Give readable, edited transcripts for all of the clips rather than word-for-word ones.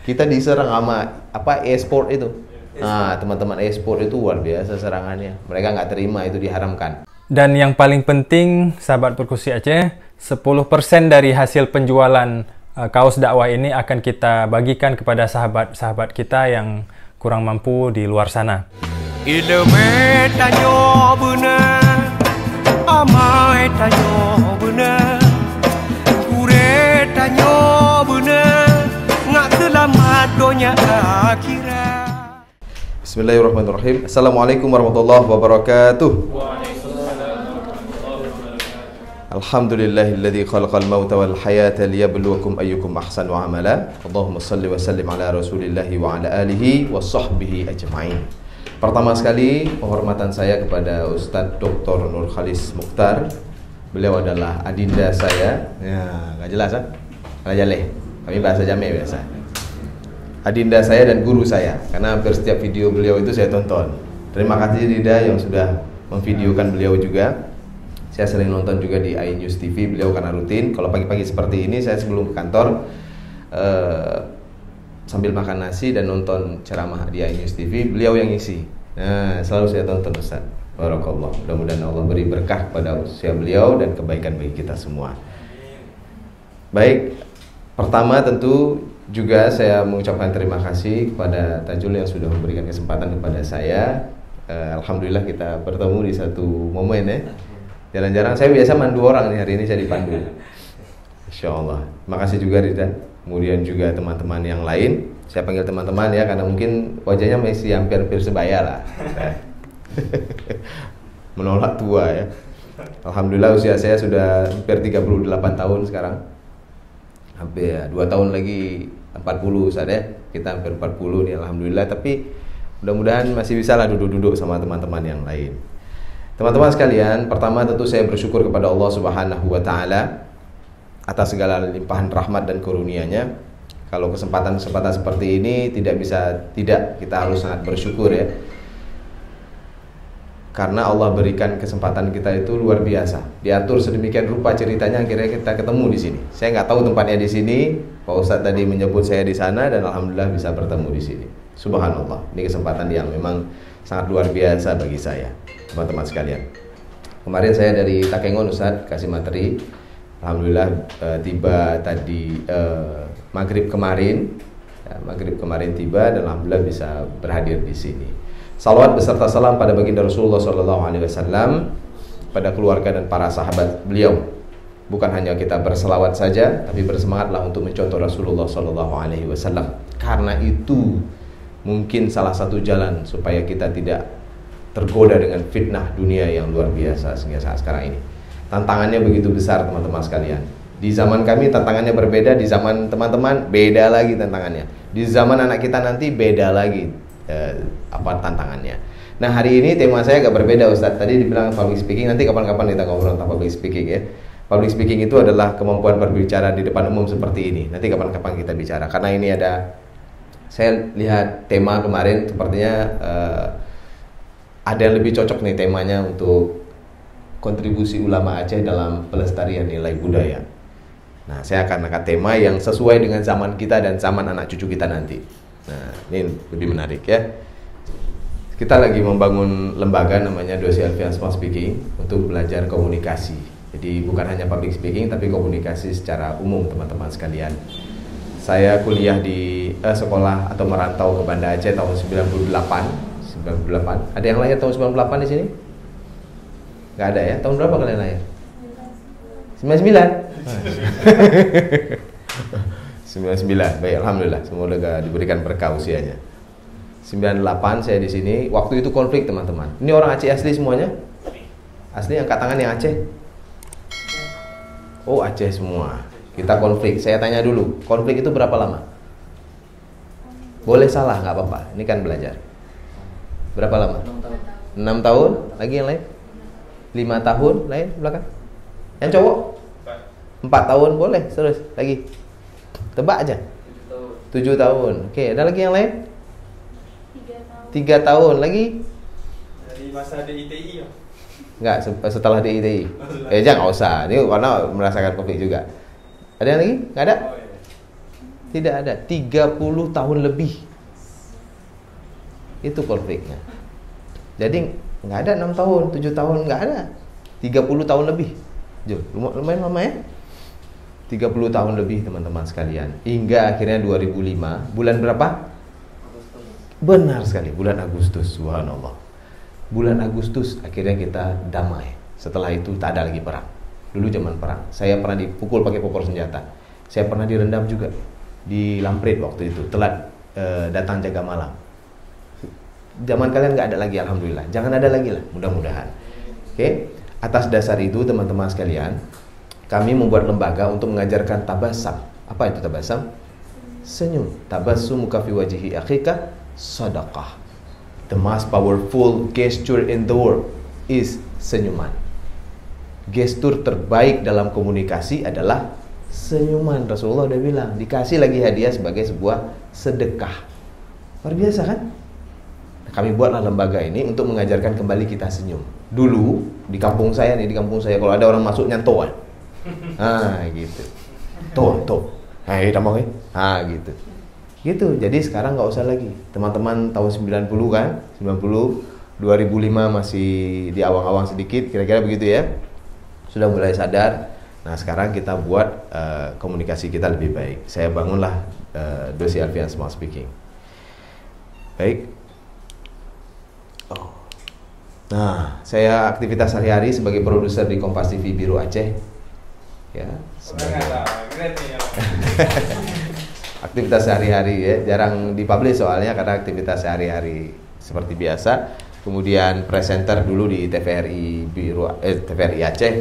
Kita diserang sama apa e-sport itu. Nah, teman-teman e-sport itu luar biasa serangannya. Mereka nggak terima, itu diharamkan. Dan yang paling penting, sahabat Perkusi Aceh, 10% dari hasil penjualan kaos dakwah ini akan kita bagikan kepada sahabat-sahabat kita yang kurang mampu di luar sana. Ilmu tanyo benar, amai tanyo benar, kure tanyo benar, ngak selamat dunia akhirat. Bismillahirrahmanirrahim. Assalamualaikum warahmatullahi wabarakatuh. Alhamdulillahilladzi khalaqal mauta wal hayata liyabluwakum ayyukum ahsanu amala. Allahumma shalli wa sallim ala rasulillahi wa ala alihi wa sahbihi ajma'in. Pertama sekali, penghormatan saya kepada Ustadz Dr. Nur Khalis Mukhtar. Beliau adalah adinda saya. Ya, nggak jelas kan? Nggak jaleh. Kami bahasa Jamek biasa. Adinda saya dan guru saya, karena hampir setiap video beliau itu saya tonton. Terima kasih Dinda yang sudah memvideokan beliau juga. Saya sering nonton juga di iNews TV beliau karena rutin. Kalau pagi-pagi seperti ini, saya sebelum ke kantor sambil makan nasi dan nonton ceramah di iNews TV, beliau yang isi. Nah, selalu saya tonton Ustaz. Barakallah. Mudah-mudahan Allah beri berkah pada usia beliau dan kebaikan bagi kita semua. Baik, pertama tentu juga saya mengucapkan terima kasih kepada Tajul yang sudah memberikan kesempatan kepada saya. Alhamdulillah kita bertemu di satu momen ya. Jarang-jarang, saya biasa mandu orang nih, hari ini saya dipandu. Insya Allah. Terima kasih juga Rida. Kemudian juga teman-teman yang lain. Saya panggil teman-teman ya, karena mungkin wajahnya masih hampir sebaya lah. Menolak tua ya. Alhamdulillah usia saya sudah hampir 38 tahun sekarang. Hampir 2 tahun lagi 40 Ustaz ya. Kita hampir 40 nih Alhamdulillah. Tapi mudah-mudahan masih bisa lah duduk-duduk sama teman-teman yang lain. Teman-teman sekalian, pertama tentu saya bersyukur kepada Allah Subhanahu wa Ta'ala atas segala limpahan rahmat dan karunia-Nya. Kalau kesempatan-kesempatan seperti ini tidak kita harus sangat bersyukur ya. Karena Allah berikan kesempatan kita itu luar biasa. Diatur sedemikian rupa ceritanya, akhirnya kita ketemu di sini. Saya nggak tahu tempatnya di sini. Pak Ustadz tadi menyebut saya di sana dan alhamdulillah bisa bertemu di sini. Subhanallah, ini kesempatan yang memang sangat luar biasa bagi saya. Teman-teman sekalian, kemarin saya dari Takengon Ustadz kasih materi. Alhamdulillah tiba tadi maghrib kemarin tiba dan alhamdulillah bisa berhadir di sini. Salawat beserta salam pada baginda Rasulullah SAW, pada keluarga dan para sahabat beliau. Bukan hanya kita berselawat saja, tapi bersemangatlah untuk mencontoh Rasulullah SAW. Karena itu mungkin salah satu jalan supaya kita tidak tergoda dengan fitnah dunia yang luar biasa sehingga saat sekarang ini. Tantangannya begitu besar teman-teman sekalian. Di zaman kami tantangannya berbeda, di zaman teman-teman beda lagi tantangannya. Di zaman anak kita nanti beda lagi tantangannya. Nah, hari ini tema saya agak berbeda Ustadz. Tadi dibilang public speaking, nanti kapan-kapan kita ngobrol tentang public speaking ya. Public speaking itu adalah kemampuan berbicara di depan umum seperti ini. Nanti kapan-kapan kita bicara. Karena ini saya lihat tema kemarin sepertinya ada yang lebih cocok nih temanya untuk kontribusi ulama Aceh dalam pelestarian nilai budaya. Nah, saya akan angkat tema yang sesuai dengan zaman kita dan zaman anak cucu kita nanti. Nah, ini lebih menarik ya. Kita lagi membangun lembaga namanya Dosi Alfian Smart Speaking untuk belajar komunikasi. Jadi bukan hanya public speaking tapi komunikasi secara umum teman-teman sekalian. Saya kuliah di sekolah atau merantau ke Banda Aceh tahun 98. Ada yang lahir tahun 98 di sini? Nggak ada ya? Tahun berapa kalian lahir? 99. 99. Baik, alhamdulillah. Semoga diberikan berkah usianya. 98 saya di sini. Waktu itu konflik teman-teman. Ini orang Aceh asli semuanya? Asli, angkat tangan yang Aceh. Oh, Aceh semua. Kita konflik. Saya tanya dulu, konflik itu berapa lama? Boleh salah, nggak apa-apa. Ini kan belajar. Berapa lama? 6 tahun. Lagi yang lain? 5 tahun. Lain belakang? Yang cowok? 4 tahun. Boleh. Terus lagi. Tebak aja. 7 tahun. Oke, ada lagi yang lain? 3 tahun. Lagi? Dari masa DITI ya? Enggak, setelah DITI. Jangan usah. Ini karena merasakan konflik juga. Ada yang lagi? Nggak ada? Tidak ada. 30 tahun lebih. Itu konfliknya. Jadi nggak ada 6 tahun, 7 tahun, nggak ada. 30 tahun lebih. Lumayan lama ya. 30 tahun lebih teman-teman sekalian. Hingga akhirnya 2005, bulan berapa? Benar sekali, bulan Agustus. Subhanallah. Bulan Agustus akhirnya kita damai. Setelah itu tak ada lagi perang. Dulu zaman perang, saya pernah dipukul pakai popor senjata. Saya pernah direndam juga di Lampret waktu itu, telat datang jaga malam. Zaman kalian nggak ada lagi, alhamdulillah. Jangan ada lagi lah, mudah-mudahan. Oke. Atas dasar itu teman-teman sekalian, kami membuat lembaga untuk mengajarkan tabasam. Apa itu tabasam? Senyum. Tabassumuka fi wajhi akhika sadaqah. The most powerful gesture in the world is senyuman. Gestur terbaik dalam komunikasi adalah senyuman. Rasulullah udah bilang, dikasih lagi hadiah sebagai sebuah sedekah. Luar biasa kan? Kami buatlah lembaga ini untuk mengajarkan kembali kita senyum. Dulu di kampung saya nih, kalau ada orang masuk nyanto kan. Gitu. Tuh. Tamang gitu. Gitu. Jadi sekarang nggak usah lagi. Teman-teman tahun 90 kan? 90, 2005 masih di awang-awang sedikit, kira-kira begitu ya. Sudah mulai sadar. Nah, sekarang kita buat komunikasi kita lebih baik. Saya bangunlah Dosi Alfian Small Speaking. Baik. Nah, saya aktivitas sehari-hari sebagai produser di Kompas TV Biru Aceh. Ya, aktivitas sehari-hari ya, jarang dipublish soalnya karena aktivitas sehari-hari seperti biasa. Kemudian presenter dulu di TVRI TVRI Aceh.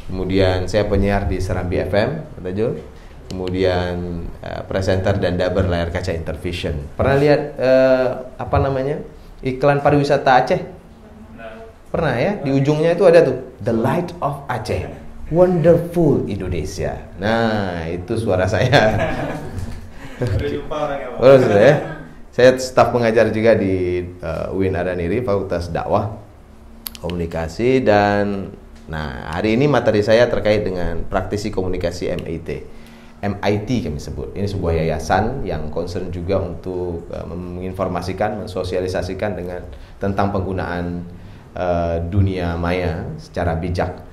Kemudian saya penyiar di Serambi FM, kemudian presenter dan daber layar kaca Intervision. Pernah lihat iklan pariwisata Aceh? Pernah ya? Di ujungnya itu ada tuh The Light of Aceh, Wonderful Indonesia. Nah, itu suara saya. Saya staf pengajar juga di UIN Adaniri, Fakultas Dakwah Komunikasi. Dan nah, hari ini materi saya terkait dengan praktisi komunikasi MIT kami sebut. Ini sebuah yayasan yang concern juga untuk menginformasikan, mensosialisasikan tentang penggunaan dunia maya secara bijak.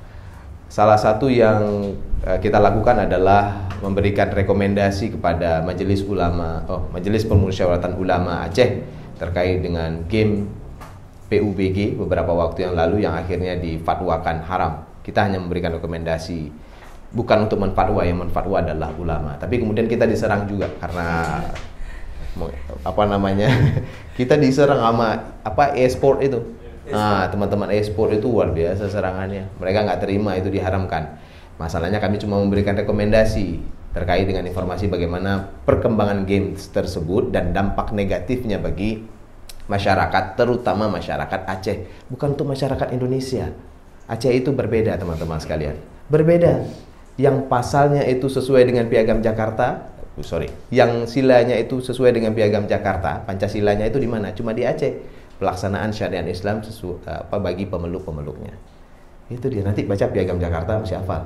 Salah satu yang kita lakukan adalah memberikan rekomendasi kepada Majelis Permusyawaratan Ulama Aceh terkait dengan game PUBG beberapa waktu yang lalu yang akhirnya difatwakan haram. Kita hanya memberikan rekomendasi, bukan untuk menfatwa, yang menfatwa adalah ulama. Tapi kemudian kita diserang juga karena kita diserang sama e-sport itu. Nah, teman-teman e-sport itu luar biasa serangannya. Mereka nggak terima itu diharamkan. Masalahnya kami cuma memberikan rekomendasi terkait dengan informasi bagaimana perkembangan games tersebut dan dampak negatifnya bagi masyarakat, terutama masyarakat Aceh. Bukan untuk masyarakat Indonesia. Aceh itu berbeda teman-teman sekalian. Berbeda. Yang pasalnya itu sesuai dengan Piagam Jakarta. Yang silanya itu sesuai dengan Piagam Jakarta. Pancasilanya itu di mana? Cuma di Aceh. Pelaksanaan syariat Islam bagi pemeluk-pemeluknya. Itu dia, nanti baca Piagam Jakarta masih hafal.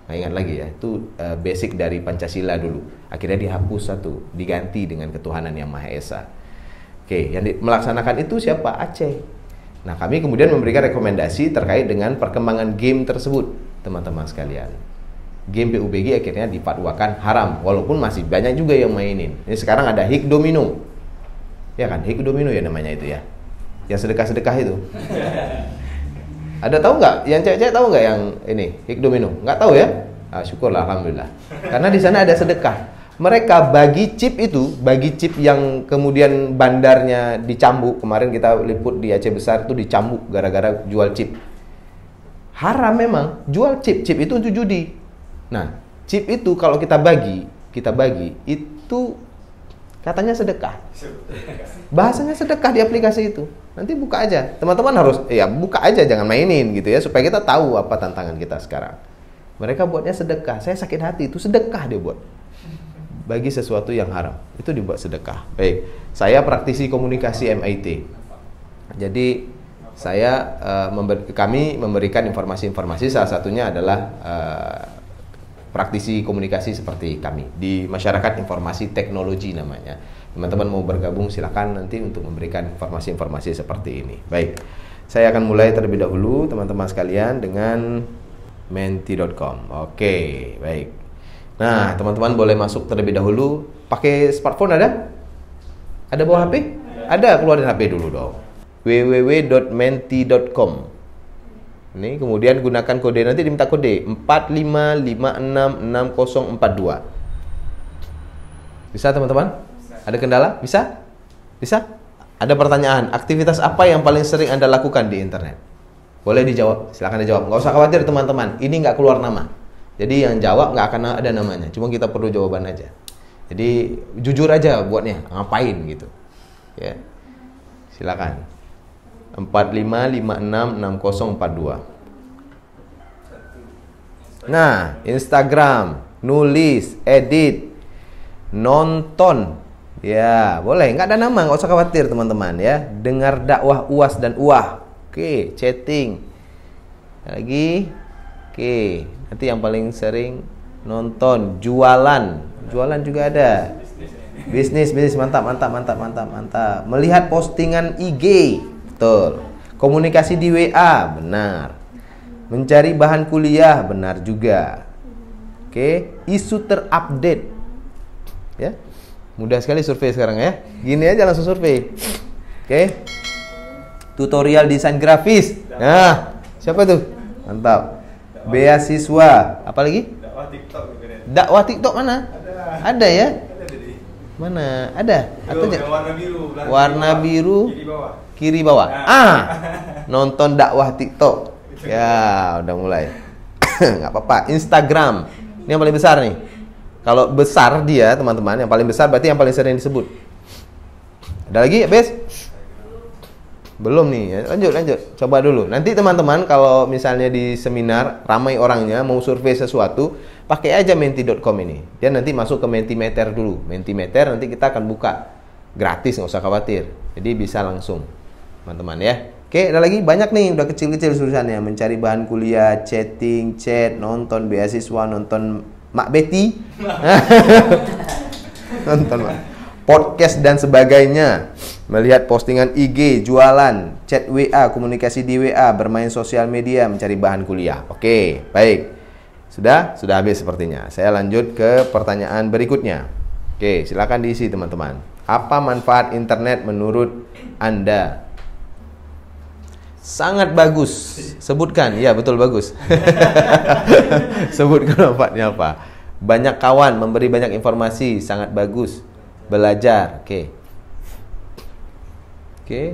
Nah, ingat lagi ya, itu basic dari Pancasila dulu. Akhirnya dihapus satu, diganti dengan ketuhanan yang Maha Esa. Oke, yang melaksanakan itu siapa? Aceh. Nah, kami kemudian memberikan rekomendasi terkait dengan perkembangan game tersebut, teman-teman sekalian. Game PUBG akhirnya difatwakan haram, walaupun masih banyak juga yang mainin. Ini sekarang ada Hik Domino. Ya kan, Hik Domino ya namanya itu ya. Yang sedekah-sedekah itu. Ada tahu nggak? Yang cewek-cewek tahu nggak yang ini Hik Domino? Nggak tahu ya? Syukurlah, alhamdulillah. Karena di sana ada sedekah. Mereka bagi chip yang kemudian bandarnya dicambuk. Kemarin kita liput di Aceh Besar itu dicambuk gara-gara jual chip. Haram memang jual chip itu untuk judi. Nah, chip itu kalau kita bagi itu katanya sedekah. Bahasanya sedekah di aplikasi itu. Nanti buka aja. Teman-teman harus buka aja, jangan mainin gitu ya, supaya kita tahu apa tantangan kita sekarang. Mereka buatnya sedekah. Saya sakit hati, itu sedekah dia buat. Bagi sesuatu yang haram, itu dibuat sedekah. Baik, saya praktisi komunikasi MIT. Jadi kami memberikan informasi-informasi, salah satunya adalah praktisi komunikasi seperti kami di masyarakat informasi teknologi namanya. Teman-teman mau bergabung silakan nanti untuk memberikan informasi-informasi seperti ini. Baik, saya akan mulai terlebih dahulu teman-teman sekalian dengan menti.com. Oke, baik. Nah, teman-teman boleh masuk terlebih dahulu. Pakai smartphone ada? Ada bawa HP? Ada, keluarin HP dulu dong. www.menti.com. Ini kemudian gunakan kode, nanti diminta kode 45566042. Bisa teman-teman? Ada kendala? Bisa? Bisa? Ada pertanyaan, aktivitas apa yang paling sering Anda lakukan di internet? Boleh dijawab, silakan dijawab. Nggak usah khawatir teman-teman, ini nggak keluar nama. Jadi yang jawab nggak akan ada namanya, cuma kita perlu jawaban aja. Jadi jujur aja buatnya, ngapain gitu. Ya. Silakan. 45566042. Nah, Instagram, nulis, edit, nonton. Ya, boleh. Nggak ada nama, nggak usah khawatir teman-teman ya. Dengar dakwah UAS dan UAH. Oke, chatting. Lagi. Oke, nanti yang paling sering nonton, jualan. Jualan juga ada. Bisnis, mantap. Melihat postingan IG. Betul. Komunikasi di WA, benar. Mencari bahan kuliah, benar juga. Oke, isu terupdate. Ya. Mudah sekali survei sekarang ya. Gini aja langsung survei. Oke. Tutorial desain grafis. Nah, siapa tuh? Mantap. Beasiswa. Apa lagi? Dakwah TikTok juga deh. Dakwah TikTok mana? Ada ya? Ada jadi. Mana? Ada? Atau Yang warna biru. Warna biru Kiri bawah. kiri bawah. Nonton dakwah TikTok. Ya, udah mulai. Nggak apa-apa. Instagram. Ini yang paling besar nih. Kalau besar dia, teman-teman, yang paling besar berarti yang paling sering disebut. Ada lagi, Bes? Belum nih. Lanjut. Coba dulu. Nanti teman-teman kalau misalnya di seminar ramai orangnya mau survei sesuatu, pakai aja menti.com ini. Dia nanti masuk ke Mentimeter dulu. Mentimeter nanti kita akan buka gratis, nggak usah khawatir. Jadi bisa langsung, teman-teman ya. Oke, ada lagi banyak nih, udah kecil-kecil tulisannya. Mencari bahan kuliah, chatting, chat, nonton beasiswa, nonton Mak Betty, nonton podcast dan sebagainya, melihat postingan IG, jualan, chat WA, komunikasi di WA, bermain sosial media, mencari bahan kuliah. Oke, baik. Sudah habis sepertinya. Saya lanjut ke pertanyaan berikutnya. Oke, silakan diisi teman-teman. Apa manfaat internet menurut Anda? Sangat bagus. Sebutkan. Ya, betul bagus. Sebutkan manfaatnya apa. Banyak kawan, memberi banyak informasi, sangat bagus. Belajar. Oke,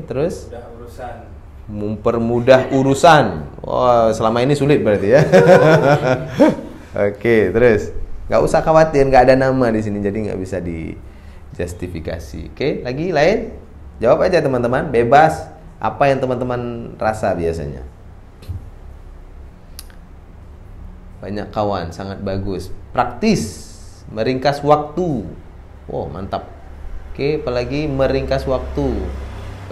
terus mempermudah urusan. Wah, selama ini sulit berarti ya. Oke, terus nggak usah khawatir, nggak ada nama di sini, jadi nggak bisa dijustifikasi. Oke, lagi lain? Jawab aja teman-teman, bebas. Apa yang teman-teman rasa biasanya? Banyak kawan, sangat bagus. Praktis, meringkas waktu. Wow, mantap. Oke, apalagi meringkas waktu.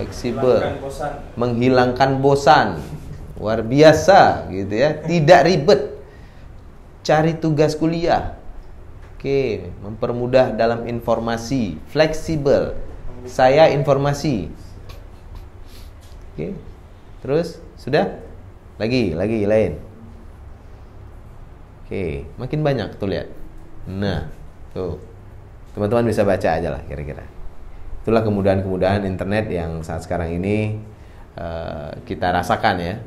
Fleksibel. Menghilangkan bosan. Luar biasa gitu ya. Tidak ribet. Cari tugas kuliah. Oke, mempermudah dalam informasi. Fleksibel. Saya informasi. Oke. Terus sudah? Lagi lain. Oke, makin banyak tuh lihat. Nah, tuh. Teman-teman bisa baca aja lah kira-kira. Itulah kemudahan-kemudahan internet yang saat sekarang ini kita rasakan ya.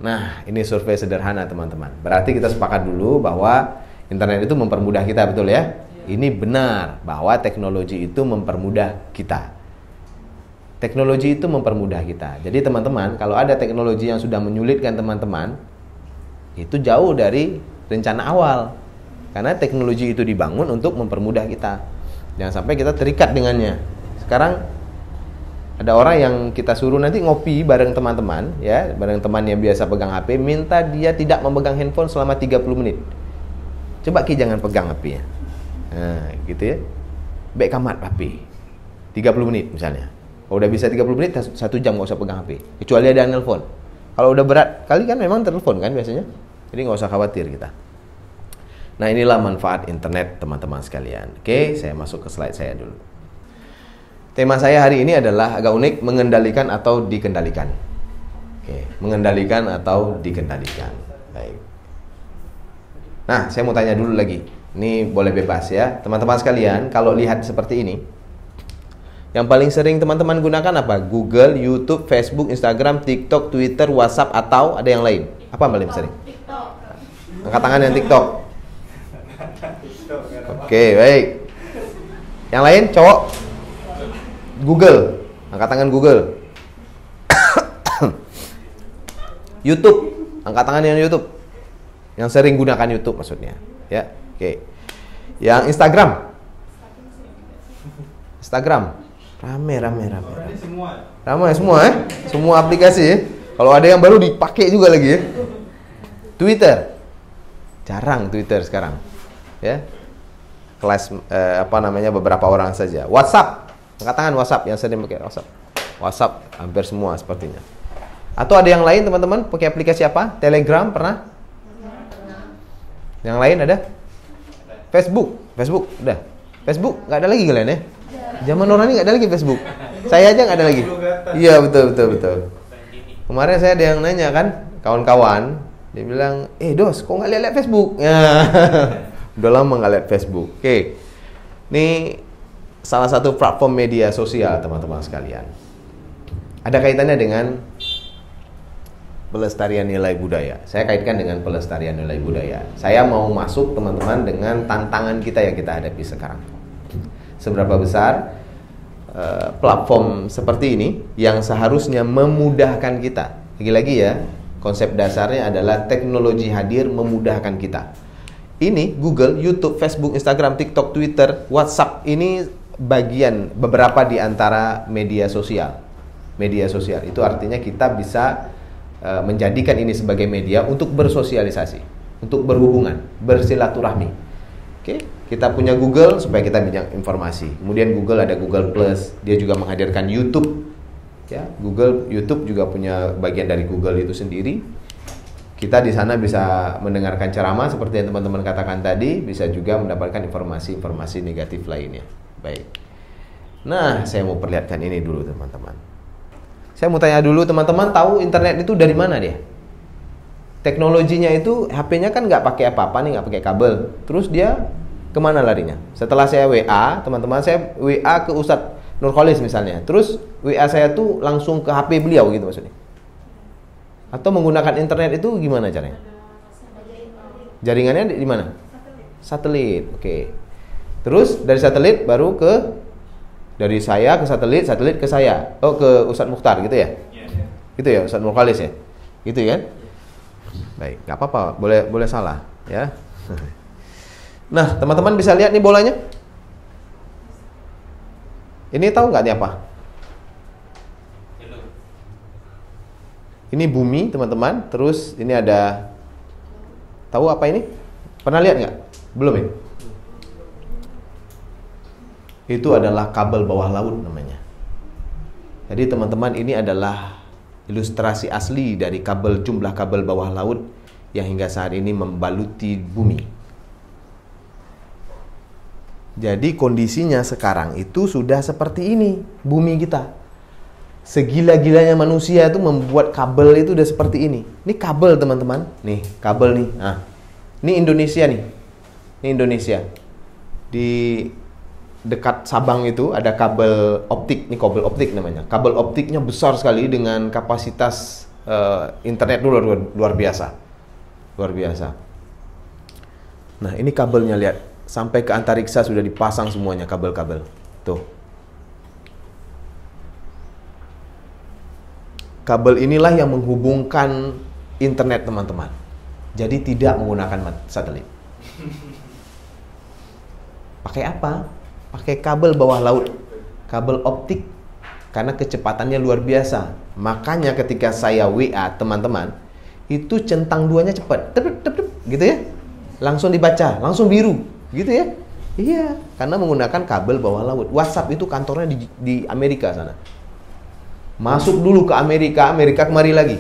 Nah, ini survei sederhana teman-teman. Berarti kita sepakat dulu bahwa internet itu mempermudah kita, betul ya? Ini benar bahwa teknologi itu mempermudah kita. Teknologi itu mempermudah kita. Jadi teman-teman, kalau ada teknologi yang sudah menyulitkan teman-teman, itu jauh dari rencana awal. Karena teknologi itu dibangun untuk mempermudah kita. Jangan sampai kita terikat dengannya. Sekarang ada orang yang kita suruh nanti ngopi bareng teman-teman, ya, bareng teman yang biasa pegang HP, minta dia tidak memegang handphone selama 30 menit. Coba Ki jangan pegang HP-nya. Nah, gitu ya. Baik kamat HP. 30 menit misalnya. Kalau udah bisa 30 menit, 1 jam nggak usah pegang HP. Kecuali ada yang nelpon. Kalau udah berat, kali kan memang telepon kan biasanya. Jadi nggak usah khawatir kita. Nah, inilah manfaat internet teman-teman sekalian. Oke, saya masuk ke slide saya dulu. Tema saya hari ini adalah agak unik, mengendalikan atau dikendalikan. Oke, mengendalikan atau dikendalikan. Baik. Nah, saya mau tanya dulu lagi. Ini boleh bebas ya. Teman-teman sekalian, kalau lihat seperti ini, yang paling sering teman-teman gunakan apa? Google, YouTube, Facebook, Instagram, TikTok, Twitter, WhatsApp, atau ada yang lain? Apa yang paling sering? TikTok. Angkat tangan yang TikTok. Oke, baik. Yang lain, cowok? Google. Angkat tangan Google. YouTube. Angkat tangan yang YouTube. Yang sering gunakan YouTube maksudnya. Ya, oke. Yang Instagram. Instagram. Rame. Ramai semua ya. Semua aplikasi ya. Kalau ada yang baru dipakai juga lagi ya. Twitter. Jarang Twitter sekarang. Ya. Kelas beberapa orang saja. WhatsApp. Angkat tangan WhatsApp yang sering pakai WhatsApp. WhatsApp hampir semua sepertinya. Atau ada yang lain teman-teman pakai aplikasi apa? Telegram pernah? Yang lain ada? Facebook udah. Facebook nggak ada lagi kalian ya? Zaman orang ini nggak ada lagi Facebook. Saya aja nggak ada lagi. Iya betul. Kemarin saya ada yang nanya kan, kawan-kawan, dia bilang, dos, kok nggak lihat Facebook? Ya, udah lama nggak lihat Facebook. Oke, ini salah satu platform media sosial teman-teman sekalian. Ada kaitannya dengan pelestarian nilai budaya. Saya kaitkan dengan pelestarian nilai budaya. Saya mau masuk teman-teman dengan tantangan kita yang kita hadapi sekarang. Seberapa besar platform seperti ini yang seharusnya memudahkan kita. Lagi-lagi ya, konsep dasarnya adalah teknologi hadir memudahkan kita. Ini Google, YouTube, Facebook, Instagram, TikTok, Twitter, WhatsApp ini bagian beberapa di antara media sosial. Media sosial itu artinya kita bisa menjadikan ini sebagai media untuk bersosialisasi, untuk berhubungan, bersilaturahmi. Oke, kita punya Google supaya kita banyak informasi. Kemudian Google ada Google Plus, dia juga menghadirkan YouTube. Ya, YouTube juga punya bagian dari Google itu sendiri. Kita di sana bisa mendengarkan ceramah seperti yang teman-teman katakan tadi, bisa juga mendapatkan informasi-informasi negatif lainnya. Baik. Nah, saya mau perlihatkan ini dulu teman-teman. Saya mau tanya dulu teman-teman, tahu internet itu dari mana dia? Teknologinya itu HP-nya kan nggak pakai apa-apa nih, nggak pakai kabel. Terus dia kemana larinya? Setelah saya WA, teman-teman saya WA ke Ustadz Nurkholis misalnya. Terus WA saya tuh langsung ke HP beliau gitu maksudnya. Atau menggunakan internet itu gimana caranya? Jaringannya di mana? Satelit. Oke. Terus dari satelit baru ke dari saya ke satelit, satelit ke saya. Oh, ke Ustadz Mukhtar gitu ya? Gitu ya, Ustadz Nurkholis ya? Gitu kan? Baik, nggak apa-apa, boleh salah ya. Nah, teman-teman bisa lihat nih bolanya. Ini tahu nggak ini apa? Ini bumi teman-teman. Terus ini ada, tahu apa ini? Pernah lihat nggak? Belum ya? Itu adalah kabel bawah laut namanya. Jadi teman-teman ini adalah ilustrasi asli dari jumlah kabel bawah laut yang hingga saat ini membaluti bumi. Jadi kondisinya sekarang itu sudah seperti ini bumi kita. Segila-gilanya manusia itu membuat kabel itu udah seperti ini. Ini kabel teman-teman. Nih kabel nih. Nah, ini Indonesia nih. Ini Indonesia. Di dekat Sabang itu ada kabel optik. Ini kabel optik namanya. Kabel optiknya besar sekali dengan kapasitas internet luar biasa. Luar biasa. Nah, ini kabelnya lihat. Sampai ke antariksa sudah dipasang semuanya kabel-kabel. Tuh. Kabel inilah yang menghubungkan internet teman-teman. Jadi tidak menggunakan satelit. Pakai apa? Pakai kabel bawah laut, kabel optik, karena kecepatannya luar biasa. Makanya ketika saya WA teman-teman, itu centang duanya cepat, gitu ya, langsung dibaca, langsung biru, gitu ya. Iya, karena menggunakan kabel bawah laut. WhatsApp itu kantornya di Amerika sana. Masuk dulu ke Amerika, Amerika kemari lagi.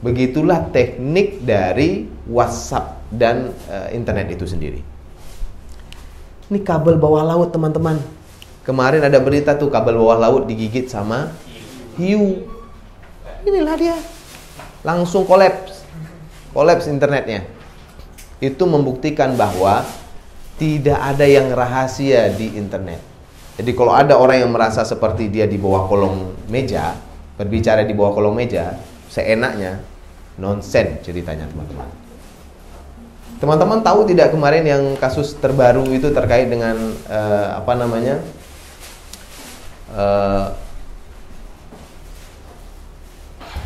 Begitulah teknik dari WhatsApp dan internet itu sendiri. Ini kabel bawah laut, teman-teman. Kemarin ada berita tuh kabel bawah laut digigit sama hiu. Inilah dia. Langsung kolaps internetnya. Itu membuktikan bahwa tidak ada yang rahasia di internet. Jadi kalau ada orang yang merasa seperti dia di bawah kolong meja, berbicara di bawah kolong meja, seenaknya, nonsen ceritanya, teman-teman. Teman-teman tahu tidak kemarin yang kasus terbaru itu terkait dengan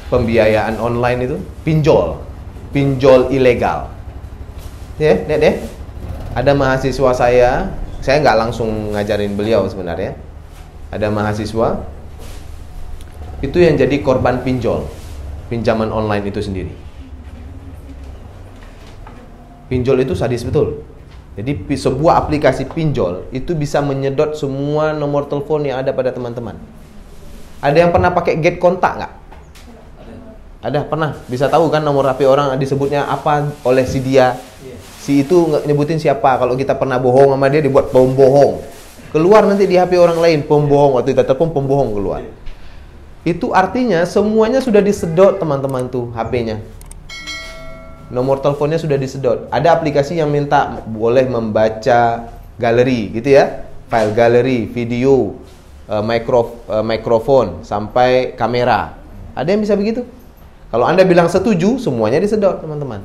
pembiayaan online itu, pinjol ilegal. Ya, lihat deh. Ada mahasiswa saya nggak langsung ngajarin beliau sebenarnya. Ada mahasiswa itu yang jadi korban pinjaman online itu sendiri. Pinjol itu sadis betul. Jadi sebuah aplikasi pinjol itu bisa menyedot semua nomor telepon yang ada pada teman-teman. Ada yang pernah pakai get kontak nggak? Ada, pernah. Bisa tahu kan nomor HP orang disebutnya apa oleh si dia. Si itu nggak nyebutin siapa. Kalau kita pernah bohong sama dia, dibuat pembohong. Keluar nanti di HP orang lain pembohong. Waktu kita telepon pembohong keluar. Itu artinya semuanya sudah disedot, teman-teman, tuh HP-nya. Nomor teleponnya sudah disedot. Ada aplikasi yang minta boleh membaca galeri gitu ya. File galeri, video, mikrofon sampai kamera. Ada yang bisa begitu? Kalau Anda bilang setuju, semuanya disedot, teman-teman.